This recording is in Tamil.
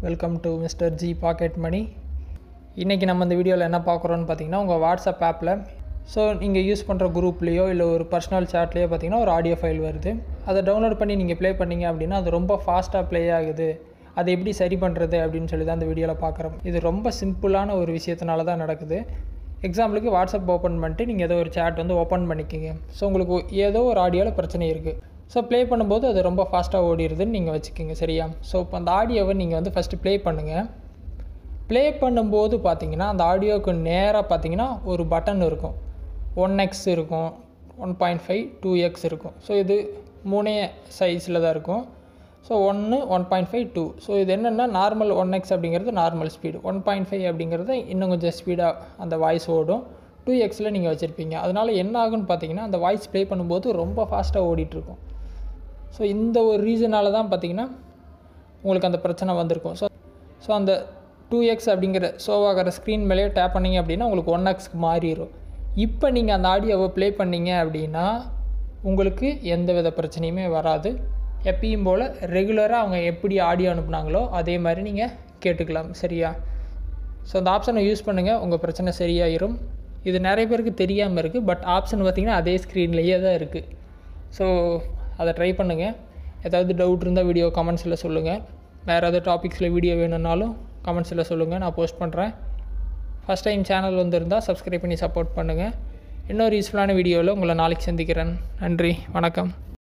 Welcome to mister G pocket money. இன்றைக்கி நம்ம இந்த வீடியோவில் என்ன பார்க்குறோன்னு பார்த்தீங்கன்னா, உங்கள் வாட்ஸ்அப் ஆப்பில் நீங்கள் யூஸ் பண்ணுற குரூப்லேயோ இல்லை ஒரு பர்சனல் சாட்லேயோ பார்த்தீங்கன்னா ஒரு ஆடியோ ஃபைல் வருது. அதை டவுன்லோட் பண்ணி நீங்கள் ப்ளே பண்ணிங்க அப்படின்னா அது ரொம்ப ஃபாஸ்ட்டாக ப்ளே ஆகுது. அதை எப்படி சரி பண்ணுறது அப்படின்னு சொல்லி தான் இந்த வீடியோவில் பார்க்குறோம். இது ரொம்ப சிம்பிளான ஒரு விஷயத்தினால தான் நடக்குது. எக்ஸாம்பிளுக்கு வாட்ஸ்அப் ஓப்பன் பண்ணிட்டு நீங்கள் ஏதோ ஒரு சேட் ஓப்பன் பண்ணிக்கிங்க. உங்களுக்கு ஏதோ ஒரு ஆடியோவில் பிரச்சனை இருக்குது. ப்ளே பண்ணும்போது அது ரொம்ப ஃபாஸ்ட்டாக ஓடிடுதுன்னு நீங்கள் வச்சுக்கோங்க, சரியா? இப்போ அந்த ஆடியோவை நீங்கள் ஃபஸ்ட்டு ப்ளே பண்ணுங்கள். ப்ளே பண்ணும்போது பார்த்தீங்கன்னா அந்த ஆடியோவுக்கு நேராக பார்த்தீங்கன்னா ஒரு பட்டன் இருக்கும். 1x இருக்கும், 1.5, 2x இருக்கும். இது 3 சைஸில் தான் இருக்கும். 1, 1.5, 2. இது என்னென்னா நார்மல் 1x அப்படிங்கிறது நார்மல் ஸ்பீடு, 1.5 அப்படிங்கிறது இன்னும் கொஞ்சம் ஸ்பீடாக அந்த வாய்ஸ் ஓடும். 2xல் நீங்கள் வச்சுருப்பீங்க. அதனால் என்ன ஆகுன்னு பார்த்தீங்கன்னா அந்த வாய்ஸ் ப்ளே பண்ணும்போது ரொம்ப ஃபாஸ்ட்டாக ஓடிட்டுருக்கும். இந்த ஒரு ரீசனால் தான் பார்த்தீங்கன்னா உங்களுக்கு அந்த பிரச்சனை வந்திருக்கும். அந்த 2x அப்படிங்கிற ஆகிற ஸ்க்ரீன் மேலேயே டேப் பண்ணிங்க அப்படின்னா உங்களுக்கு 1xக்கு மாறிடும். இப்போ நீங்கள் அந்த ஆடியோவை ப்ளே பண்ணிங்க அப்படின்னா உங்களுக்கு எந்த வித பிரச்சனையுமே வராது. எப்பயும் போல் ரெகுலராக அவங்க எப்படி ஆடியோ அனுப்புனாங்களோ அதே மாதிரி நீங்கள் கேட்டுக்கலாம், சரியா? அந்த ஆப்ஷனை யூஸ் பண்ணுங்கள், உங்கள் பிரச்சனை சரியாயிரும். இது நிறைய பேருக்கு தெரியாமல் இருக்குது. பட் ஆப்ஷன் பார்த்திங்கன்னா அதே ஸ்க்ரீன்லேயே தான் இருக்குது. அதை ட்ரை பண்ணுங்கள். ஏதாவது டவுட் இருந்தால் வீடியோ கமெண்ட்ஸில் சொல்லுங்கள். வேறு ஏதாவது டாபிக்ஸில் வீடியோ வேணும்னாலும் கமெண்ட்ஸில் சொல்லுங்கள், நான் போஸ்ட் பண்ணுறேன். ஃபஸ்ட் டைம் சேனல் வந்திருந்தால் சப்ஸ்கிரைப் பண்ணி சப்போர்ட் பண்ணுங்கள். இன்னொரு யூஸ்ஃபுல்லான வீடியோவில் உங்களை நாளைக்கு சந்திக்கிறேன். நன்றி, வணக்கம்.